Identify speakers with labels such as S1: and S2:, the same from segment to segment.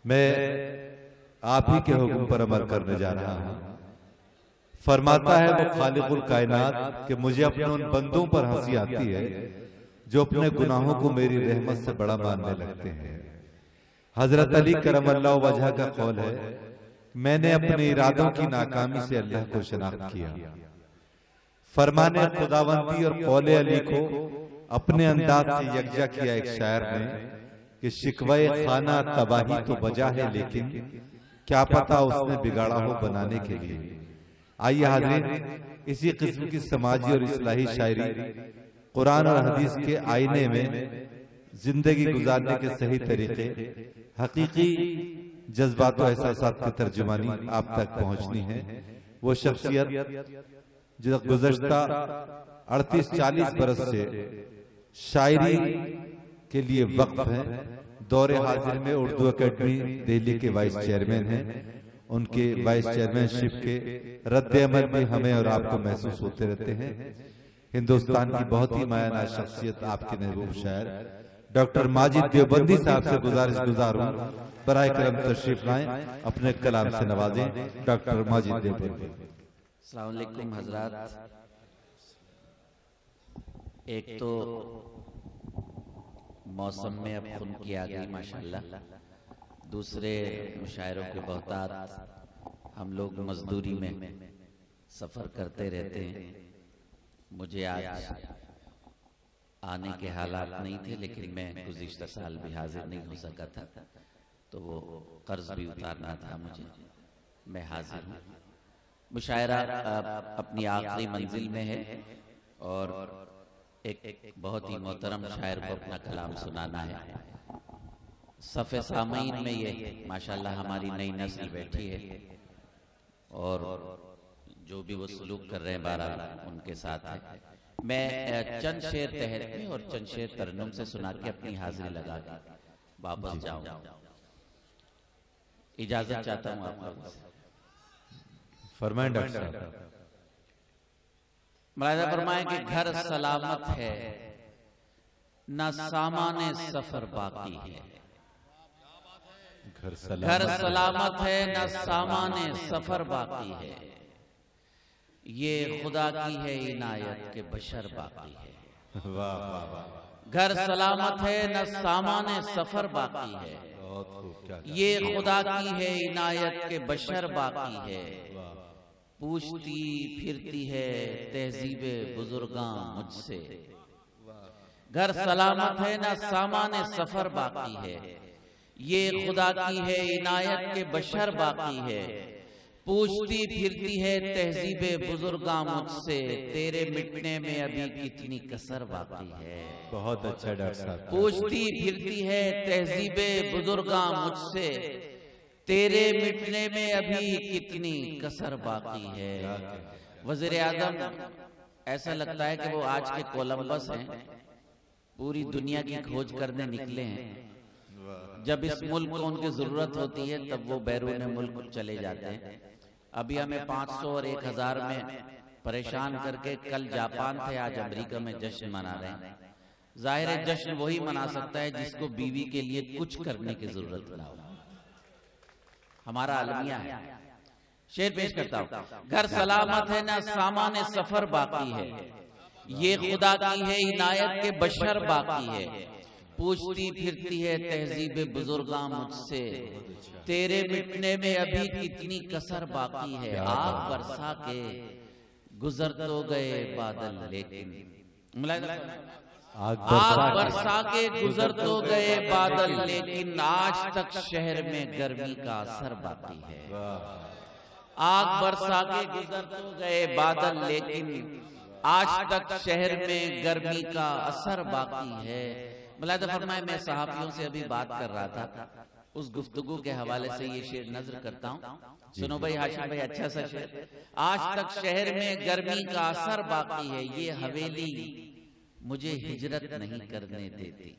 S1: میں آپ ہی کے حکم پر عمل کرنے جا رہا ہوں۔ فرماتا ہے وہ خالق الکائنات کہ مجھے اپنے ان بندوں پر ہنسی آتی ہے جو اپنے گناہوں کو میری رحمت سے بڑا ماننے لگتے ہیں۔ حضرت علی کرم اللہ وجہ کا قول ہے، میں نے اپنے ارادوں کی ناکامی سے اللہ کو شناخت کیا۔ فرمان خداوندی اور قول علی کو اپنے انداز سے یکجا کیا ایک شاعر نے کہ شکوہ خانہ تباہی تو بجا ہے لیکن کیا پتا اس نے بگاڑا ہو بنانے کے لیے۔ آئیے حاضرین، اسی قسم کی سماجی اور اصلاحی شاعری قرآن اور حدیث کے آئینے میں زندگی گزارنے کے صحیح طریقے، حقیقی جذبات و احساسات کی ترجمانی آپ تک پہنچنی ہے۔ وہ شخصیت جو گزشتہ 38-40 برس سے شاعری کے لیے وقف ہیں، دور حاضر میں اردو اکیڈمی دہلی کے وائس چیئرمین ہیں۔ ان کے وائس چیئرمین شپ کے رد عمل بھی ہمیں اور آپ کو محسوس ہوتے رہتے ہیں۔ ہندوستان کی بہت ہی مایہ ناز شخصیت آپ کے محبوب شاعر ڈاکٹر ماجد دیوبندی صاحب سے گزارش گزار ہوں برائے کرم تشریف لائیں، اپنے کلام سے نوازیں۔ ڈاکٹر ماجد دیوبندی۔
S2: السلام علیکم حضرات۔ ایک تو موسم میں اب خنکی آ گئی ماشاءاللہ، دوسرے مشاعروں کے بہتات، ہم لوگ مزدوری میں سفر کرتے رہتے ہیں۔ مجھے آج آنے کے حالات نہیں تھے لیکن میں گزشتہ سال بھی حاضر نہیں ہو سکا تھا، تو وہ قرض بھی اتارنا تھا مجھے، میں حاضر ہوں۔ مشاعرہ اپنی آخری منزل میں ہے اور ایک بہت ہی محترم شاعر کو اپنا کلام سنانا ہے۔ صف سامعین میں یہ ماشاءاللہ ہماری نئی نسل بیٹھی ہے اور جو بھی وہ سلوک کر رہے ہیں بہرحال ان کے ساتھ ہے۔ میں چند شعر تحت میں اور چند شعر ترنم سے سنا کے اپنی حاضری لگا کے واپس جاؤں، اجازت چاہتا ہوں آپ لوگوں سے۔
S1: فرمائیں ڈاکٹر صاحب۔
S2: ملاحظہ فرمائیں کہ گھر سلامت ہے نہ سامان سفر باقی ہے، گھر سلامت ہے نہ سامان سفر باقی ہے، یہ خدا کی ہے عنایت کہ بشر باقی ہے۔ گھر سلامت ہے نہ سامان سفر باقی ہے، یہ خدا کی ہے عنایت کہ بشر باقی ہے، پوچھتی پھرتی ہے تہذیب بزرگاں مجھ سے، گھر سلامت ہے نہ سامان سفر باقی ہے، یہ خدا کی ہے عنایت کہ بشر باقی ہے، پوچھتی پھرتی ہے تہذیب بزرگاں مجھ سے، تیرے مٹنے میں ابھی کتنی کسر باقی ہے۔
S1: بہت اچھا ڈاکٹر صاحب۔
S2: پوچھتی پھرتی ہے تہذیب بزرگاں مجھ سے، تیرے مٹنے میں ابھی کتنی کسر باقی ہے۔ وزیر اعظم ایسا لگتا ہے کہ وہ آج کے کولمبس ہیں، پوری دنیا کی کھوج کرنے نکلے ہیں۔ جب اس ملک کو ان کی ضرورت ہوتی ہے تب وہ بیرون ملک چلے جاتے ہیں۔ ابھی ہمیں 500 اور 1000 میں پریشان کر کے کل جاپان تھے، آج امریکہ میں جشن منا رہے ہیں۔ ظاہر ہے جشن وہی منا سکتا ہے جس کو بیوی کے لیے کچھ کرنے کی ضرورت نہ ہو۔ ہمارا المیہ ہے۔ شعر پیش کرتا ہوں۔ گھر سلامت ہے نہ سامان سفر باقی ہے، یہ خدا کی ہے عنایت کہ بشر باقی ہے، پوچھتی پھرتی ہے تہذیب بزرگاں مجھ سے، تیرے مٹنے میں ابھی کتنی کسر باقی ہے۔ آگ برسا کے گزر تو گئے بادل لیکن، آگ برسا کے گزر تو گئے بادل لیکن آج تک شہر میں گرمی کا اثر باقی ہے۔ آگ برسا کے گزر تو گئے بادل لیکن آج تک شہر میں گرمی کا اثر باقی ہے۔ ملاحظہ فرمائے میں صحافیوں سے ابھی بات کر رہا تھا، اس گفتگو کے حوالے سے یہ شعر نظر کرتا ہوں۔ سنو بھائی ہاشم بھائی، اچھا سا شعر۔ آج تک شہر میں گرمی کا اثر باقی ہے، یہ حویلی مجھے ہجرت نہیں کرنے دیتی،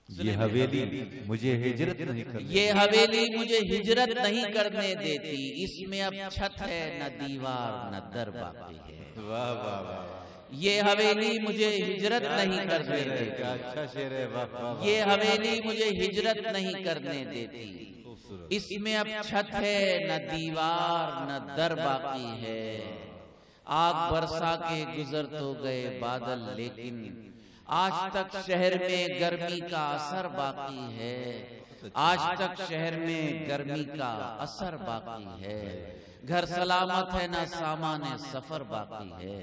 S1: یہ حویلی مجھے ہجرت نہیں کرنے دیتی،
S2: یہ حویلی مجھے ہجرت نہیں کرنے دیتی، اس میں اب چھت ہے نہ دیوار نہ در باقی ہے۔
S1: واہ واہ واہ،
S2: یہ حویلی مجھے ہجرت نہیں کرنے دیتی،
S1: اچھا شعر ہے، واہ واہ،
S2: یہ حویلی مجھے ہجرت نہیں کرنے دیتی، اس میں اب چھت ہے نہ دیوار نہ در باقی ہے، آگ برسا کے گزر تو گئے بادل لیکن آج تک شہر میں گرمی کا اثر باقی ہے، آج تک شہر میں گرمی کا اثر باقی ہے، گھر سلامت ہے نہ سامان سفر باقی ہے،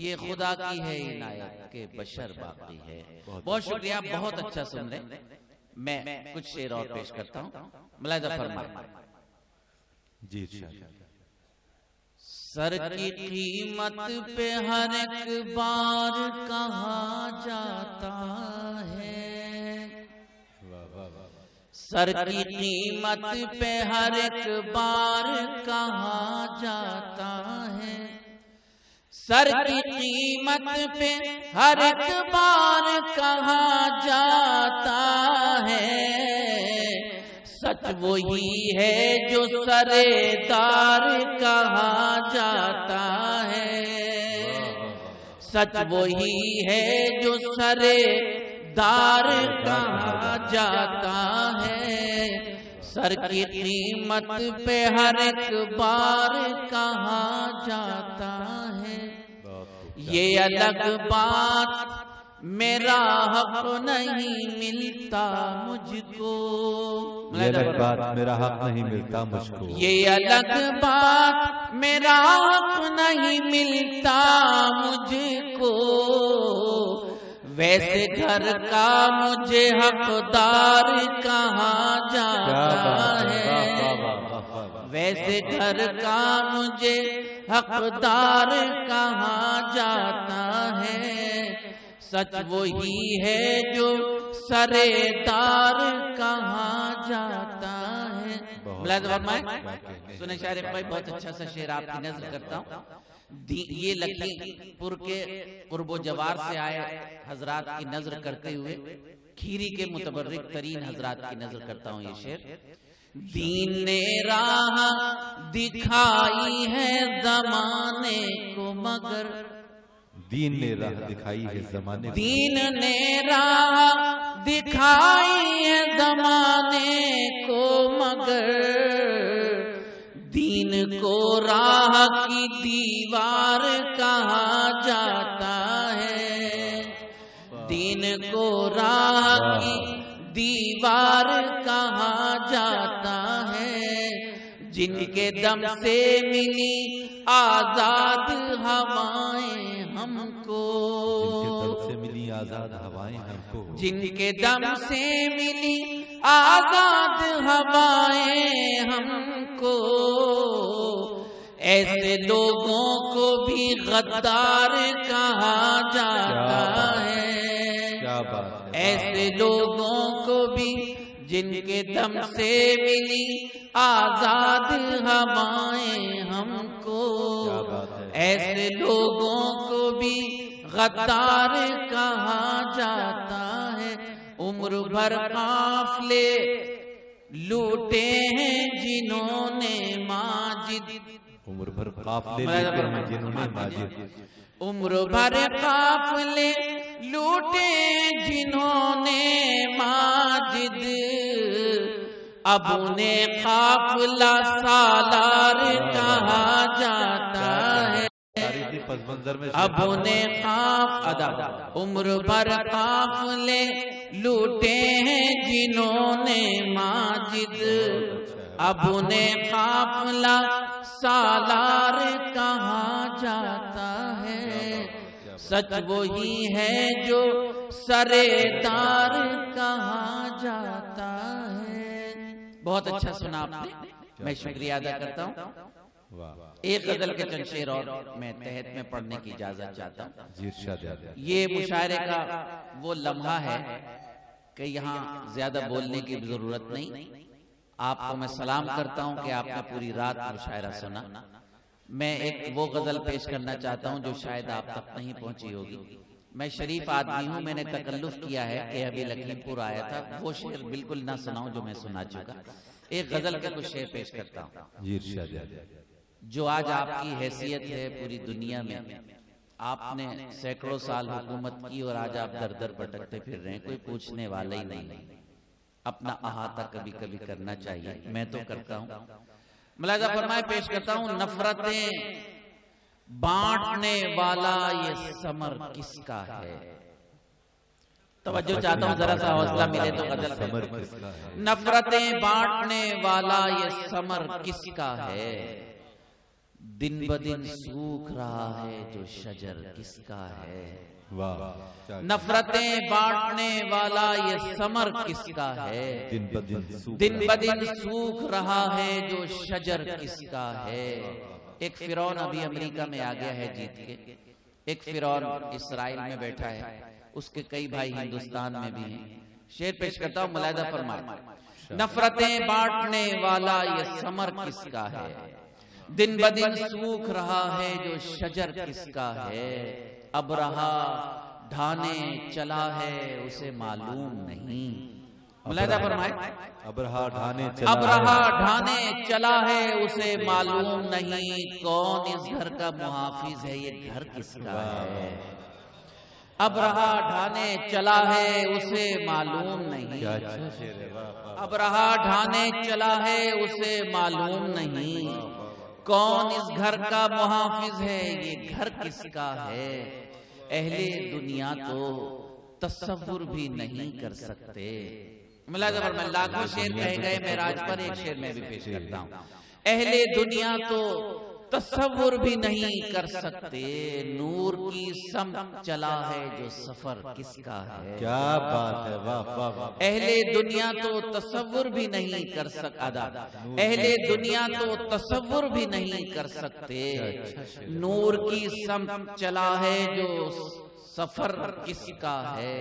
S2: یہ خدا کی ہے عنایت کہ بشر باقی ہے۔ بہت شکریہ، بہت اچھا سن رہے۔ میں کچھ شعر اور پیش کرتا ہوں، ملاحظہ فرمائیں۔
S1: جی
S2: سر کی قیمت پہ ہر ایک بار کہا جاتا ہے، سر کی قیمت پہ ہر ایک بار کہا جاتا ہے، سر کی قیمت پہ ہر ایک بار کہا جاتا ہے، سچ وہی ہے جو سرے دار کہا جاتا ہے، سچ وہی ہے جو سرے دار کہا جاتا ہے، سر کی قیمت پہ ہر ایک بار کہا جاتا ہے۔ یہ الگ بات میرا حق نہیں ملتا مجھ کو،
S1: یہ الگ بات میرا حق نہیں ملتا مجھ کو،
S2: یہ الگ بات میرا حق نہیں ملتا مجھ کو، ویسے گھر کا مجھے حقدار کہا جاتا ہے، ویسے گھر کا مجھے حقدار کہا جاتا ہے، سچ وہی ہے جو سرے دار کہا جاتا ہے۔ ملاحظہ فرمائیں، سنیں شاعر بھائی، بہت اچھا سا شعر آپ کی نظر کرتا ہوں۔ یہ لکھنؤ پور کے قرب و جوار سے آئے حضرات کی نظر کرتے ہوئے کھیری کے متبرک ترین حضرات کی نظر کرتا ہوں یہ شعر۔ دین نے راہ دکھائی ہے زمانے کو مگر،
S1: دین نے راہ دکھائی ہے زمانے کو،
S2: دین نے راہ دکھائی ہے زمانے کو مگر، دین کو راہ کی دیوار کہا جاتا ہے، دین کو راہ کی دیوار کہا جاتا ہے، جن کے دم سے ملی آزاد ہوائیں ہم کو،
S1: جن کے دم سے ملی آزاد ہوائیں ہم کو،
S2: جن کے دم سے ملی آزاد ہوائیں ہم کو، ایسے لوگوں کو بھی غدار کہا جاتا ہے،
S1: کیا بات ہے،
S2: ایسے لوگوں کو بھی جن کے دم سے ملی آزاد ہوائیں ہم کو، ایسے لوگوں کو بھی غدار کہا جاتا ہے۔ عمر بھر قافلے لوٹے ہیں جنہوں نے ماجد،
S1: عمر بھر قافلے لوٹے ہیں جنہوں نے ماجد،
S2: عمر بھر قافلے لوٹے جنہوں نے ماجد، اب انہیں قافلہ سالار کہا جاتا ہے، اب انہیں عمر بھر قافلے لوٹے ہیں جنہوں نے ماجد، اب انہیں قافلہ سالار کہا جاتا ہے، سچ وہی ہے جو سرے دار کہا جاتا ہے۔ بہت اچھا سنا آپ نے، میں شکریہ ادا کرتا ہوں۔ ایک غزل کے چند شعر اور میں تحت میں پڑھنے کی اجازت چاہتا ہوں۔ یہ مشاعرے کا وہ لمحہ ہے کہ یہاں زیادہ بولنے کی ضرورت نہیں، آپ کو میں سلام کرتا ہوں کہ آپ نے پوری رات مشاعرہ سنا۔ میں ایک وہ غزل پیش کرنا چاہتا ہوں جو شاید آپ تک نہیں پہنچی ہوگی۔ میں شریف آدمی ہوں، میں نے تکلف کیا ہے کہ ابھی لکھنؤ پور آیا تھا، وہ شعر بالکل نہ سناؤں جو میں سنا چکا۔ ایک غزل کے کچھ شعر پیش کرتا ہوں جو آج آپ کی حیثیت ہے پوری دنیا میں۔ آپ نے سینکڑوں سال حکومت کی اور آج آپ در در بھٹکتے پھر رہے ہیں، کوئی پوچھنے والا ہی نہیں۔ اپنا احاطہ کبھی کبھی کرنا چاہیے، میں تو کرتا ہوں۔ ملاحظہ فرمائے، پیش کرتا ہوں، نفرتیں بانٹنے والا یہ ثمر کس کا ہے؟ توجہ چاہتا ہوں، ذرا سا حوصلہ ملے تو غزل پہ۔ نفرتیں بانٹنے والا یہ ثمر کس کا ہے؟ دن بدن سوکھ رہا ہے جو شجر کس کا ہے؟ نفرتیں بانٹنے والا یہ ثمر کس کا ہے؟ دن بدن سوکھ رہا ہے جو شجر کس کا ہے؟ ایک فرعون ابھی امریکہ میں آ گیا ہے جیت کے، ایک فرعون اسرائیل میں بیٹھا ہے، اس کے کئی بھائی ہندوستان میں بھی ہیں۔ شعر پیش کرتا ہوں، ملاحظہ فرمائے، نفرتیں بانٹنے والا یہ ثمر کس کا ہے؟ دن بدن سوکھ رہا ہے جو شجر کس کا ہے؟ اب رہا ڈھانے چلا ہے اسے معلوم نہیں۔ ملاحظہ فرمائے،
S1: اب رہا
S2: ڈھانے چلا ہے اسے معلوم نہیں، کون اس گھر کا محافظ ہے، یہ گھر کس کا ہے؟ اب رہا ڈھانے چلا ہے اسے معلوم نہیں، اب رہا ڈھانے چلا ہے اسے معلوم نہیں، کون اس گھر کا محافظ ہے، یہ گھر کس کا ہے؟ اہل دنیا تو تصور بھی نہیں کر سکتے۔ ملاحظہ فرمائے، لاکھوں شعر کہے گئے معراج پر، ایک شعر میں بھی پیش کرتا ہوں، اہل دنیا تو تصور بھی نہیں کر سکتے، نور کی سمت چلا ہے جو سفر کس کا ہے؟
S1: کیا بات ہے، واہ واہ واہ۔
S2: اہل دنیا تو تصور بھی نہیں کر سکتا، اہل دنیا تو تصور بھی نہیں کر سکتے، نور کی سمت چلا ہے جو سفر کس کا ہے؟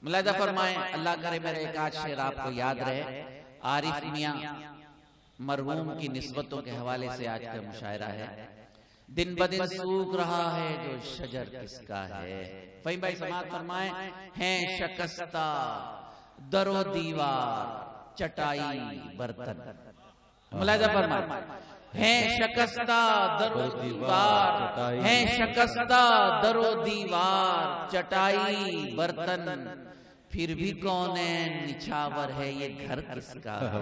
S2: ملاحظہ فرمائیں، اللہ کرے میرا ایک آج شعر آپ کو یاد رہے، عارف میاں مرحوم کی نسبتوں کے حوالے سے آج کا مشاعرہ ہے۔ دن بدن سوکھ رہا ہے جو شجر کس کا ہے؟ فہیم بھائی سماعت فرمائیں، ہیں شکستہ در و دیوار چٹائی برتن۔ ملاحظہ فرمائیں، ہیں شکستہ در و دیوار، ہیں شکستہ در و دیوار چٹائی برتن، پھر بھی کونین نچھاور ہے، یہ گھر کس کا ہے؟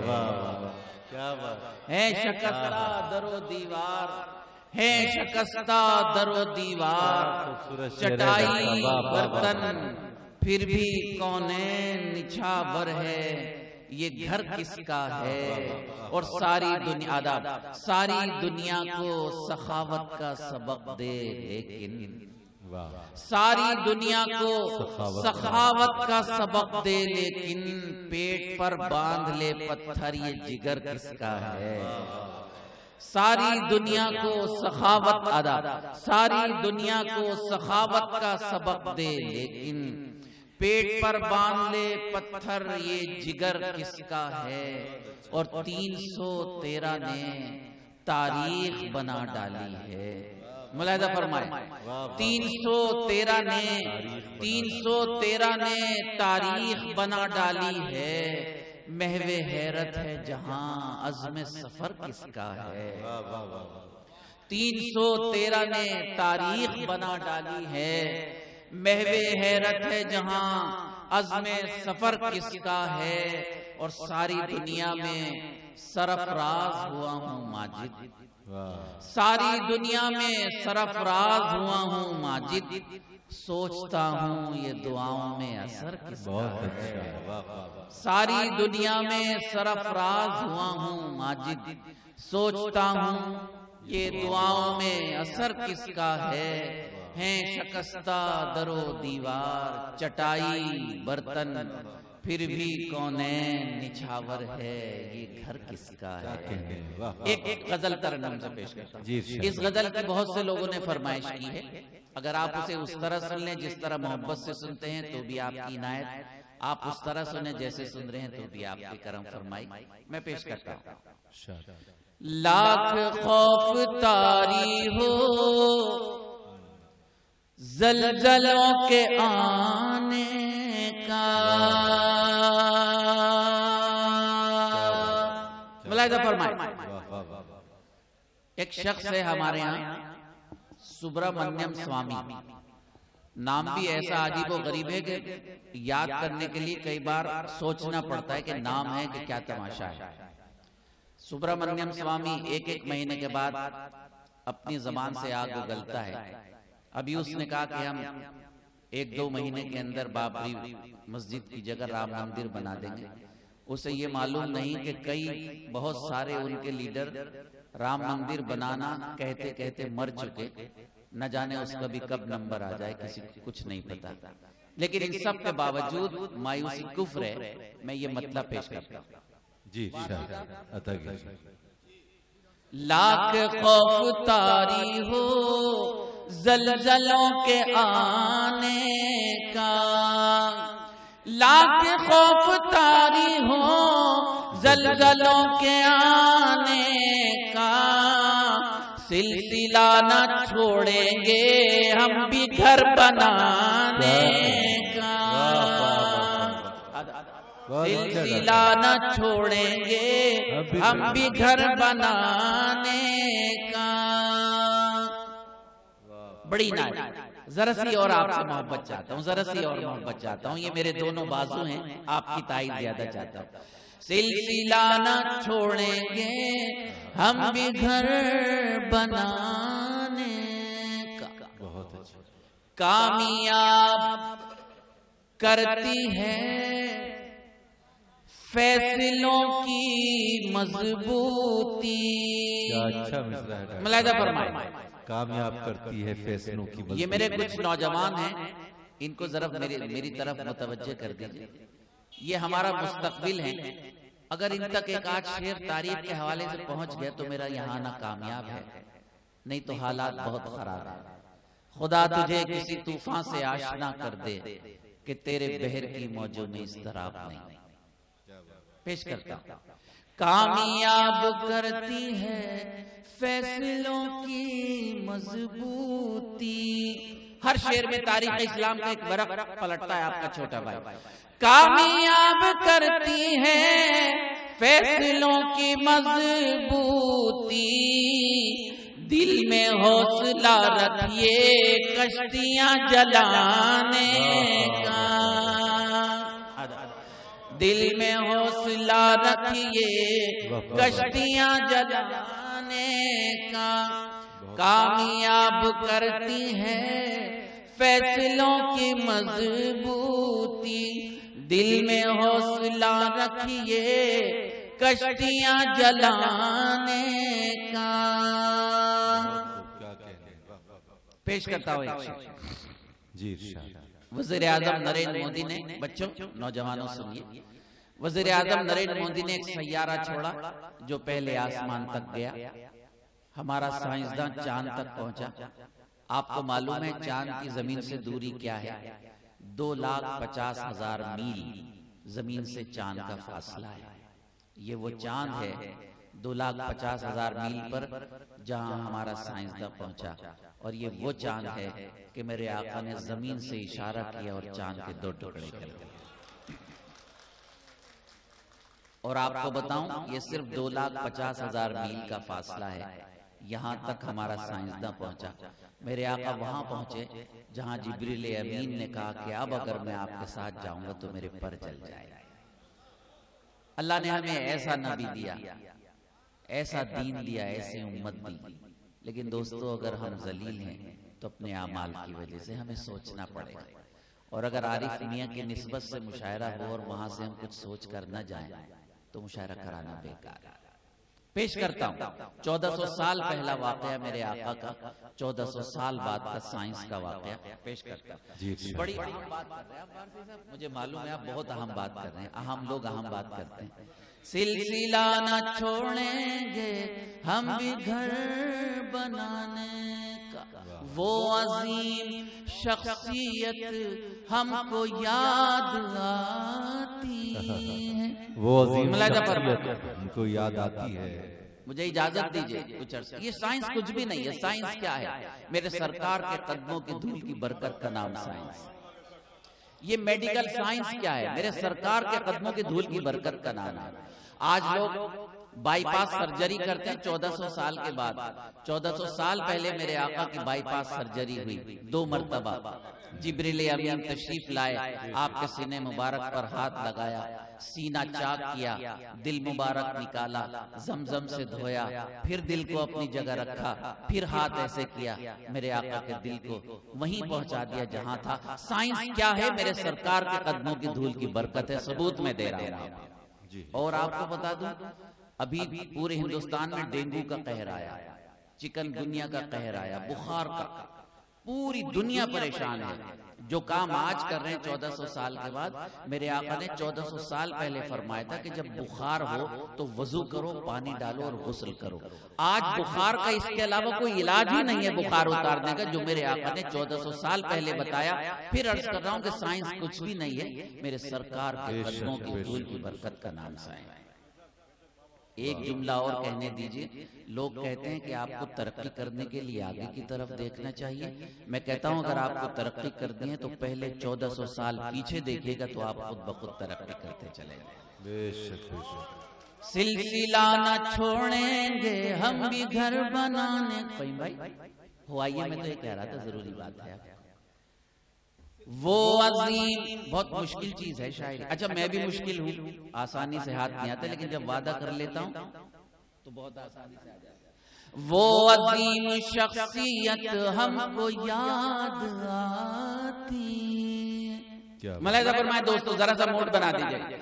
S2: ہے شکستہ در و دیوار، ہے شکستہ در و دیوار چٹائی برتن، پھر بھی کونین نچھاور ہے، یہ گھر کس کا ہے؟ اور ساری دنیا آداب، ساری دنیا کو سخاوت کا سبق دے، لیکن ساری دنیا کو سخاوت کا سبق دے، لیکن پیٹ پر باندھ لے پتھر، یہ جگر کس کا ہے؟ ساری دنیا کو سخاوت ساری دنیا کو سخاوت کا سبق دے، لیکن پیٹ پر باندھ لے پتھر، یہ جگر کس کا ہے؟ اور 313 نے تاریخ بنا ڈالی ہے۔ ملاحظہ فرمائے، 313 نے تاریخ بنا ڈالی ہے، محو حیرت ہے جہاں عزم سفر کس کا ہے؟ 313 نے تاریخ بنا ڈالی ہے، محو حیرت ہے جہاں عزم سفر کس کا ہے؟ اور ساری دنیا میں سرفراز ہوا ہوں ماجد، ساری دنیا میں سرفراز ہوا ہوں ماجد، سوچتا ہوں یہ دعاؤں میں اثر کس کا ہے؟ ساری دنیا میں سرفراز ہوا ہوں ماجد، سوچتا ہوں یہ دعاؤں میں اثر کس کا ہے؟ ہیں شکستہ در و دیوار چٹائی برتن، پھر بھی کونین نچھاور ہے، یہ گھر کس کا ہے؟ ایک غزل ترنم سے پیش کرتا ہوں۔ اس غزل کی بہت سے لوگوں نے فرمائش کی ہے، اگر آپ اسے اس طرح سن لیں جس طرح محبت سے سنتے ہیں تو بھی آپ کی عنایت، آپ اس طرح سنیں جیسے سن رہے ہیں تو بھی آپ کی کرم فرمائی۔ میں پیش کرتا ہوں، لاکھ خوف طاری ہو زلزلوں کے آنے کا، ملاحظہ فرمائے، ایک شخص ہے ہمارے یہاں سبرامنیم سوامی، نام بھی ایسا عجیب و غریب ہے کہ یاد کرنے کے لیے کئی بار سوچنا پڑتا ہے کہ نام ہے کہ کیا تماشا ہے۔ سبرامنیم سوامی ایک مہینے کے بعد اپنی زبان سے آگ اگلتا ہے۔ ابھی اس نے کہا کہ ہم 1-2 مہینے کے اندر بابری مسجد کی جگہ رام مندر بنا دیں گے۔ اسے یہ معلوم نہیں کہ بہت سارے ان کے لیڈر رام مندر بنانا کہتے کہتے مر چکے، نہ جانے اس کا بھی کب نمبر آ جائے، کسی کو کچھ نہیں پتا۔ لیکن ان سب کے باوجود مایوسی کفر ہے۔ میں یہ مطلب پیش کرتا ہوں۔
S1: جی عطا کیجیے۔
S2: لاکھ خوف طاری ہو زلزلوں کے آنے کا، لاکھ خوف طاری ہو زلزلوں کے آنے کا، سلسلہ نہ چھوڑیں گے ہم بھی گھر بنانے کا، سلسلہ نہ چھوڑیں گے ہم بھی گھر بنانے کا۔ بڑی نائب ذرا سی اور آپ سے محبت چاہتا ہوں، ذرا سی اور محبت چاہتا ہوں، یہ میرے دونوں بازو ہیں، آپ کی تائید زیادہ چاہتا ہوں۔ سلسلہ نہ چھوڑیں گے ہم بھی گھر بنانے کا،
S1: بہت اچھا۔
S2: کامیاب کرتی ہے فیصلوں کی مضبوطی۔
S1: کیا اچھا مصرع ہے،
S2: ملاحظہ فرمائیں،
S1: کامیاب کرتی ہے فیصلوں کی مضبوطی۔
S2: یہ میرے کچھ نوجوان ہیں، ان کو ذرا میری طرف متوجہ کر دیجئے، یہ ہمارا مستقبل ہے۔ اگر ان تک ایک آج شعر تعریف کے حوالے سے پہنچ گیا تو میرا یہاں نہ کامیاب ہے، نہیں تو حالات بہت خراب ہیں۔ خدا تجھے کسی طوفان سے آشنا کر دے کہ تیرے بحر کی موجوں میں اضطراب نہیں۔ پیش کرتا ہوں۔ کامیاب کرتی ہے فیصلوں کی مضبوطی۔ ہر شعر میں تاریخ اسلام کا ایک ورق پلٹتا ہے آپ کا چھوٹا بھائی۔ کامیاب کرتی ہے فیصلوں کی مضبوطی، دل میں حوصلہ رکھیے کشتیاں جلانے کا، دل میں حوصلہ رکھیے کشتیاں جلانے کا، کامیاب کرتی ہے فیصلوں کی مضبوطی، دل میں حوصلہ رکھیے کشتیاں جلانے کا۔ پیش کرتا ہوں ایک شعر۔
S1: جی
S2: وزیر اعظم نریندر مودی نے، بچوں نوجوانوں سنیے، وزیر اعظم نریندر مودی نے ایک سیارہ چھوڑا جو پہلے آسمان تک گیا۔ ہمارا سائنسداں چاند تک پہنچا۔ آپ کو معلوم ہے چاند کی زمین سے دوری کیا ہے؟ 2,50,000 میل زمین سے چاند کا فاصلہ ہے۔ یہ وہ چاند ہے 2,50,000 میل پر جہاں ہمارا سائنسداں پہنچا، اور یہ وہ چاند ہے کہ میرے آقا نے زمین سے اشارہ کیا اور چاند کے 2 ٹکڑے کر گئے۔ اور آپ کو بتاؤں یہ صرف 2,50,000 میل کا فاصلہ ہے، یہاں تک ہمارا سائنسداں پہنچا۔ میرے آقا وہاں پہنچے جہاں جبریل امین نے کہا کہ اب اگر میں آپ کے ساتھ جاؤں گا تو میرے پر چل جائے گا۔ اللہ نے ہمیں ایسا نبی دیا، ایسا دین دیا، ایسی امت دی، لیکن دوستو اگر ہم ذلیل ہیں تو اپنے اعمال کی وجہ سے ہمیں سوچنا پڑے گا، اور اگر عارف میاں کی نسبت سے مشاعرہ ہو اور وہاں سے ہم کچھ سوچ کر نہ جائیں تو مشاعرہ کرانا بیکار ہے۔ پیش کرتا ہوں 1400 سال پہلا واقعہ میرے آقا کا، 1400 سال بعد کا سائنس کا واقعہ پیش کرتا ہوں۔ بڑی اہم بات کر رہے ہیں آپ، مجھے معلوم ہے آپ بہت اہم بات کر رہے ہیں، اہم لوگ اہم بات کرتے ہیں۔ سلسلہ نہ چھوڑیں گے ہم بھی گھر بنانے کا، وہ عظیم شخصیت ہم کو یاد آتی ہے،
S1: وہ عظیم شخصیت ہم کو یاد آتی ہے۔
S2: مجھے اجازت دیجئے کچھ عرصہ، یہ سائنس کچھ بھی نہیں ہے۔ سائنس کیا ہے؟ میرے سرکار کے قدموں کی دھول کی برکت کا نام سائنس۔ یہ میڈیکل سائنس کیا ہے؟ میرے سرکار کے قدموں کی دھول کی برکت کا نام ہے۔ آج لوگ بائی پاس سرجری کرتے ہیں 1400 سال کے بعد، 1400 سال پہلے میرے آقا کی بائی پاس سرجری ہوئی 2 مرتبہ، جبریل امین تشریف لائے، آپ کے سینے مبارک پر ہاتھ لگایا، سینہ چاک کیا، دل مبارک نکالا، زمزم سے دھویا، پھر دل کو اپنی جگہ رکھا، پھر ہاتھ ایسے کیا، میرے آقا کے دل کو وہیں پہنچا دیا جہاں تھا۔ سائنس کیا ہے؟ میرے سرکار کے قدموں کی دھول کی برکت ہے، ثبوت میں دے رہا ہوں۔ اور آپ کو بتا دوں، ابھی پورے ہندوستان میں ڈینگو کا قہر آیا، چکن گنیا کا قہر آیا، بخار کا، پوری دنیا پریشان ہے۔ جو کام آج کر رہے ہیں 1400 سال کے بعد، میرے آقا نے 1400 سال پہلے فرمایا تھا کہ جب بخار ہو تو وضو کرو، پانی ڈالو اور غسل کرو۔ آج بخار کا اس کے علاوہ کوئی علاج ہی نہیں ہے بخار اتارنے کا، جو میرے آقا نے 1400 سال پہلے بتایا۔ پھر عرض کر رہا ہوں کہ سائنس کچھ بھی نہیں ہے، میرے سرکار کے قدموں کی دھول کی برکت کا نام سائنس۔ ایک جملہ اور کہنے دیجئے، لوگ کہتے ہیں کہ آپ کو ترقی کرنے کے لیے آگے کی طرف دیکھنا چاہیے۔ میں کہتا ہوں اگر آپ کو ترقی کرنی ہے تو پہلے 1400 سال پیچھے دیکھیے گا تو آپ خود بخود ترقی کرتے چلے جائیں۔
S1: بے شک بے شک۔
S2: سلسلہ نہ چھوڑیں گے ہم بھی گھر بنانے۔ فہیم بھائی ہوائیے، میں تو یہ کہہ رہا تھا ضروری بات ہے، وہ عظیم بہت مشکل چیز ہے شاعری۔ اچھا میں بھی مشکل ہوں، آسانی سے ہاتھ نہیں آتے، لیکن جب وعدہ کر لیتا ہوں تو بہت آسانی سے آ جاتا ہے۔ وہ عظیم شخصیت ہم کو یاد آتی۔ ملاحظہ فرمائے دوستو، ذرا سا موڈ بنا دیجئے۔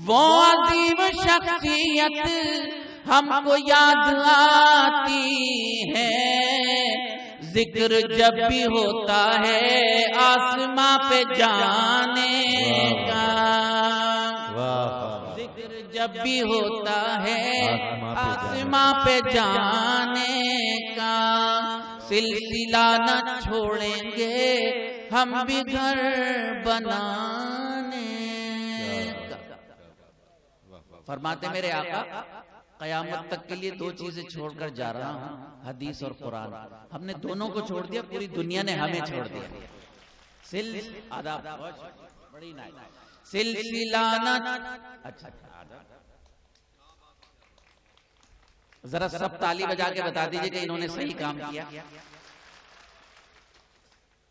S2: وہ عظیم شخصیت ہم کو یاد آتی ہے، ذکر جب بھی ہوتا ہے آسماں پہ جانے کا، ذکر جب بھی ہوتا ہے آسماں پہ جانے کا، سلسلہ نہ چھوڑیں گے ہم بھی گھر بنانے کا۔ فرماتے میرے آقا قیامت تک کے لیے دو چیزیں چھوڑ کر جا رہا ہوں، حدیث اور قرآن۔ ہم نے دونوں کو چھوڑ دیا، پوری دنیا نے ہمیں چھوڑ دیا۔ سلسلہ نہ، اچھا ذرا سب تالی بجا کے بتا دیجئے کہ انہوں نے صحیح کام کیا۔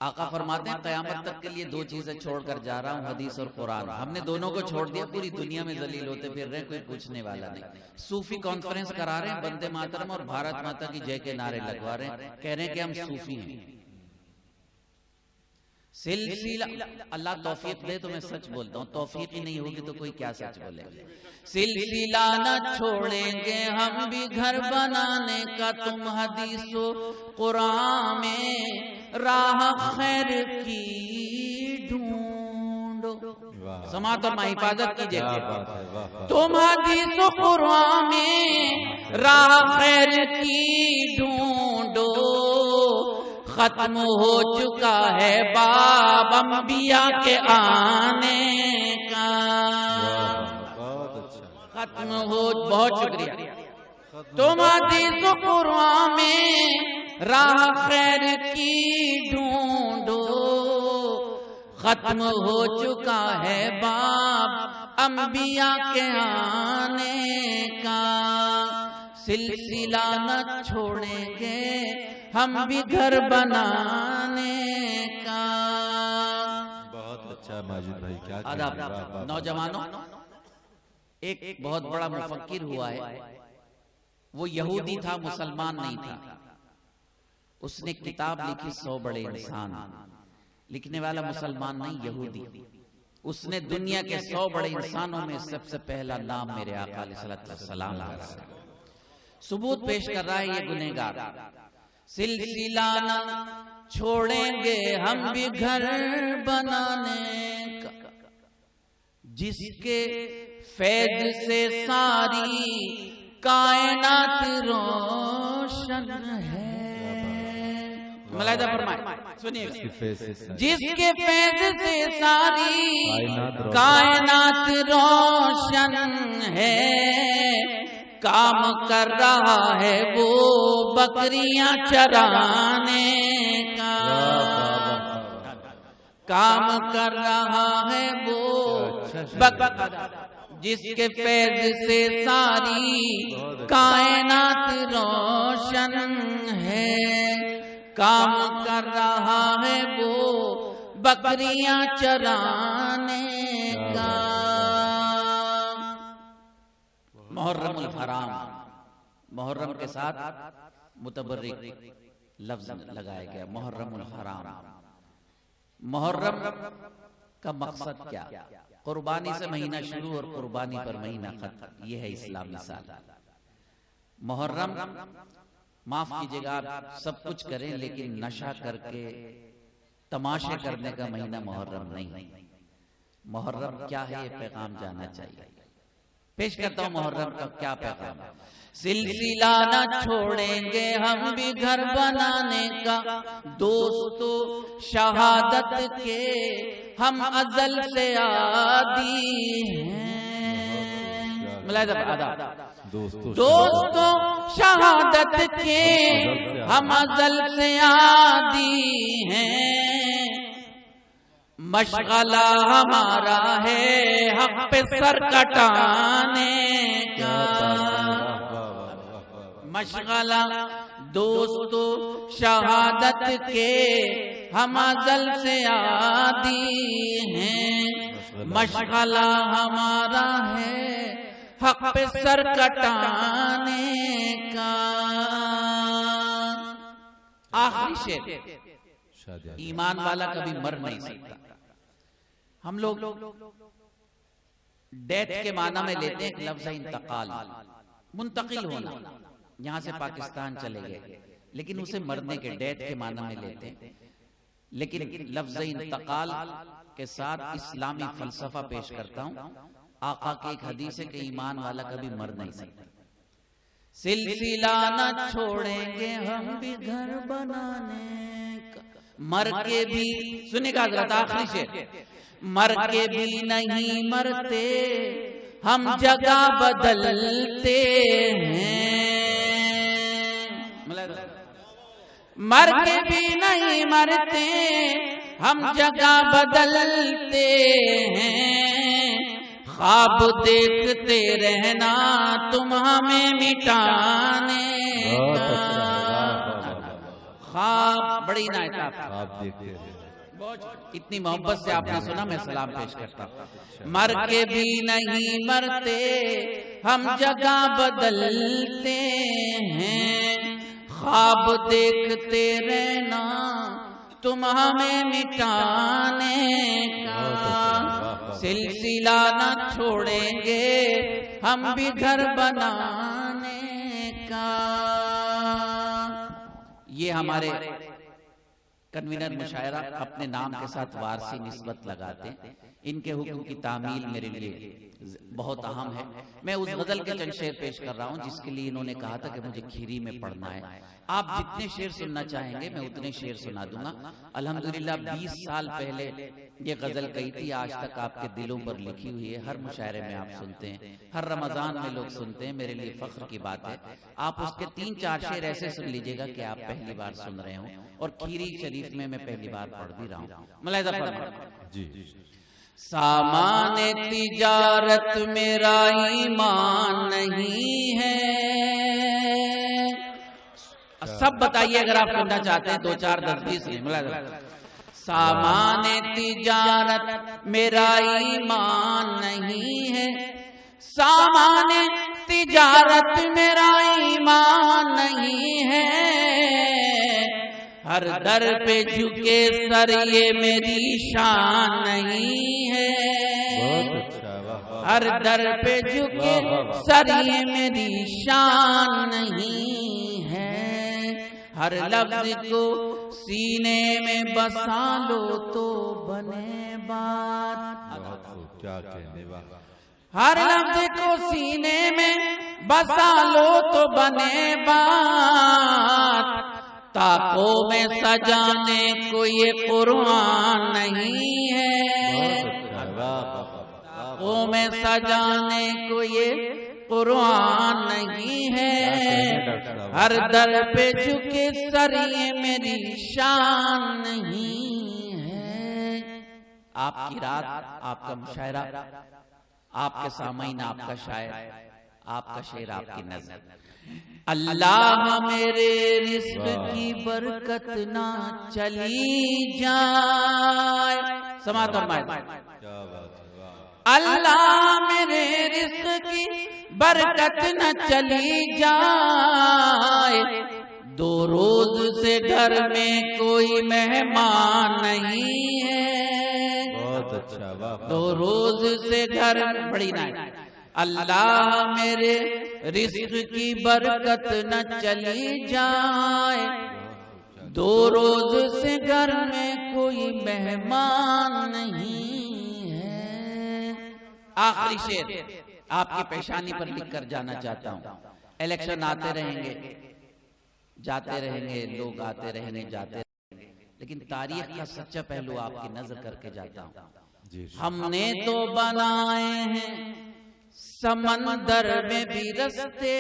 S2: آقا فرماتے ہیں قیامت تک کے لیے دو چیزیں چھوڑ کر جا رہا ہوں، حدیث اور قرآن۔ ہم نے دونوں کو چھوڑ دیا، پوری دنیا میں ذلیل ہوتے پھر رہے، کوئی پوچھنے والا نہیں۔ صوفی کانفرنس کرا رہے ہیں، بندے ماترم اور بھارت ماتا کی جے کے نعرے لگوا رہے ہیں، کہہ رہے ہیں کہ ہم صوفی ہیں۔ سلسلہ، اللہ توفیق دے تو میں سچ بولتا ہوں، توفیق ہی نہیں ہوگی تو کوئی کیا سچ بولے گا۔ سلسلہ نہ چھوڑیں گے ہم بھی گھر بنانے کا، تم حدیث و قرآن میں راہ خیر کی ڈھونڈو۔ سماعت اور حفاظت کیجئے، تم حدیث و قرآن میں راہ خیر کی ڈھونڈو، ختم ہو چکا ہے باب انبیاء کے آنے کا، ختم ہو، بہت شکریہ۔ تم حدیث و قرآن میں راہ خیر کی ڈھونڈو، ختم ہو چکا ہے باب انبیاء کے آنے کا، سلسلہ نہ چھوڑیں گے ہم بھی گھر بنانے کا۔
S1: بہت اچھا ماجد بھائی، کیا
S2: آداب نوجوانوں، ایک بہت بڑا مفکر ہوا ہے، وہ یہودی تھا، مسلمان نہیں تھا۔ اس نے کتاب لکھی 100 بڑے انسان، لکھنے والا مسلمان نہیں، یہودی۔ اس نے دنیا کے 100 بڑے انسانوں میں سب سے پہلا نام میرے آقا علیہ السلام کا ثبوت پیش کر رہا ہے یہ گنہگار۔ سلسلہ نہ چھوڑیں گے ہم بھی گھر بنانے کا، جس کے فیض سے ساری کائنات روشن ہے۔ ملاحظہ فرمائے، سنیے، جس کے فیض سے ساری کائنات روشن ہے، کام کر رہا ہے وہ بکریاں چرانے کا، کام کر رہا ہے وہ جس کے فیض سے ساری کائنات روشن ہے، کام کر رہا ہے وہ بکریاں چرانے کا۔ محرم الحرام، محرم کے ساتھ متبرک لفظ لگایا گیا، محرم الحرام۔ محرم کا مقصد کیا؟ قربانی سے مہینہ شروع اور قربانی پر مہینہ ختم، یہ ہے اسلامی سال۔ محرم، معاف کیجیے گا آپ سب کچھ کریں لیکن نشہ کر کے تماشے کرنے کا مہینہ محرم نہیں۔ محرم کیا ہے یہ پیغام جاننا چاہیے۔ پیش کرتا ہوں محرم کا کیا پیغام ہے۔ سلسلہ نہ چھوڑیں گے ہم بھی گھر بنانے کا، دوستو شہادت کے ہم ازل سے عادی ہیں۔ دوستو شہادت کے ہم ازل سے عادی ہیں، مشغلہ ہمارا ہے حق پہ سر کٹانے کا۔ مشغلہ دوستو شہادت کے ہم ازل سے عادی ہیں، مشغلہ ہمارا ہے حق پہ سر کٹانے کا۔ آخری شعر، ایمان والا کبھی مر نہیں سکتا۔ ہم لوگ ڈیتھ کے معنی میں لیتے ہیں لفظ انتقال، منتقل ہونا، یہاں سے پاکستان چلے گئے، لیکن اسے مرنے کے ڈیتھ کے معنی میں لیتے ہیں۔ لیکن لفظ انتقال کے ساتھ اسلامی فلسفہ پیش کرتا ہوں۔ آقا کی ایک حدیث ہے کہ ایمان والا کبھی مر نہیں سکتا۔ سلسلہ نہ چھوڑیں گے ہم بھی گھر بنانے کا، مر کے بھی، سنیں گا حضرت آخری شعر، مر کے بھی نہیں مرتے ہم جگہ بدلتے ہیں، مر کے بھی نہیں مرتے ہم جگہ بدلتے ہیں، خواب دیکھتے رہنا تم ہمیں مٹانے کا۔ خواب، بڑی عنایت آپ دیکھتے ہیں، اتنی محبت سے آپ نے سنا، میں سلام پیش کرتا ہوں۔ مر کے بھی نہیں مرتے ہم جگہ بدلتے ہیں، خواب دیکھتے رہنا تم ہمیں مٹانے کا، سلسلہ نہ چھوڑیں گے ہم بھی گھر بنانے کا۔ یہ ہمارے کنوینر مشاعرہ اپنے نام کے ساتھ وارسی نسبت لگاتے ہیں، ان کے حکم کی تعمیل میرے لیے بہت اہم ہے۔ میں اس غزل کے چند شعر پیش کر رہا ہوں جس کے لیے انہوں نے کہا تھا کہ مجھے کھیری میں پڑھنا ہے۔ آپ جتنے شعر سننا چاہیں گے میں اتنے شعر سنا دوں گا۔ الحمدللہ 20 سال پہلے یہ غزل کہی تھی، آج تک آپ کے دلوں پر لکھی ہوئی ہے، ہر مشاعرے میں آپ سنتے ہیں، ہر رمضان میں لوگ سنتے ہیں، میرے لیے فخر کی بات ہے۔ آپ اس کے 3-4 شعر ایسے سن لیجئے گا کہ آپ پہلی بار سن رہے ہوں، اور کھیری شریف میں پہلی بار پڑھ بھی رہا ہوں۔ ملاحظہ فرمائیں۔ سامان تجارت میرا ایمان نہیں ہے، سب بتائیے اگر آپ سننا چاہتے ہیں، 2-4 10-20 نہیں۔ سامان تجارت میرا ایمان نہیں ہے، سامان تجارت میرا ایمان نہیں ہے، ہر در پہ جھکے سر یہ میری شان نہیں ہے، ہر در پہ جھکے سر یہ میری شان نہیں ہے، ہر لفظ کو سینے میں بسا لو تو بنے بات، ہر لفظ کو سینے میں بسا لو تو بنے بات، تاکوں میں سجانے کو یہ قرآن نہیں ہے، تاکوں میں سجانے کو یہ قرآن نہیں ہے، ہر در پہ جھکے سر یہ میری شان نہیں ہے۔ آپ کی رات، آپ کا مشاعرہ، آپ کے سامعین، آپ کا شاعر آپ کا شعر، آپ کی نظر. اللہ میرے رزق کی برکت نہ چلی جائے. سماعت فرمائے. اللہ میرے رزق کی برکت نہ چلی جائے. 2 روز سے گھر میں کوئی مہمان نہیں ہے.
S1: بہت اچھا.
S2: 2 روز سے گھر میں بڑی نہ. اللہ میرے رزق کی برکت نہ چلی جائے. 2 روز سے گھر میں کوئی مہمان نہیں ہے. آخری شعر آپ کی پیشانی پر لکھ کر جانا چاہتا ہوں. الیکشن آتے رہیں گے، جاتے رہیں گے، لوگ آتے رہیں گے، جاتے رہیں گے، لیکن تاریخ کا سچا پہلو آپ کی نظر کر کے جاتا ہوں. ہم نے تو بنائے ہیں سمندر میں بھی رستے.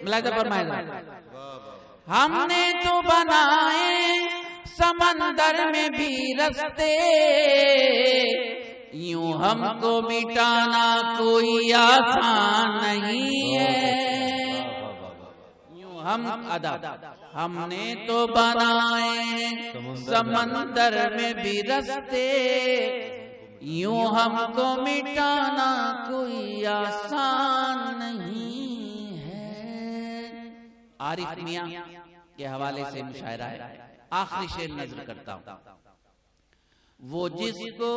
S2: ملاحظہ فرمائے. ہم نے تو بنائے سمندر میں بھی رستے. یوں ہم کو مٹانا کوئی آسان نہیں ہے. یوں ہم نے تو بنائے سمندر میں بھی رستے. یوں ہم کو مٹانا کوئی آسان نہیں ہے. عارف میاں کے حوالے سے مشاعرہ ہے. آخری شعر نظر کرتا ہوں. وہ جس کو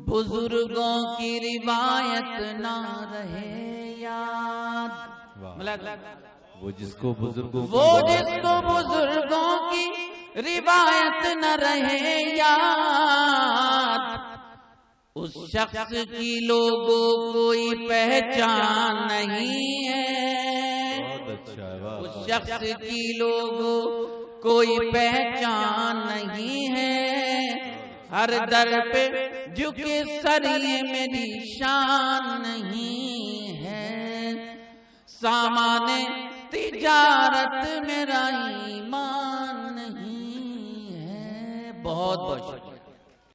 S2: بزرگوں کی روایت نہ رہے یاد.
S1: وہ جس کو بزرگوں
S2: کی روایت نہ رہے یاد. اس شخص کی لوگوں کوئی پہچان نہیں ہے. اس شخص کی لوگوں کوئی پہچان نہیں ہے. ہر در پہ جھکے سر یہ میری شان نہیں ہے. سامان تجارت میرا ایمان نہیں ہے. بہت بہت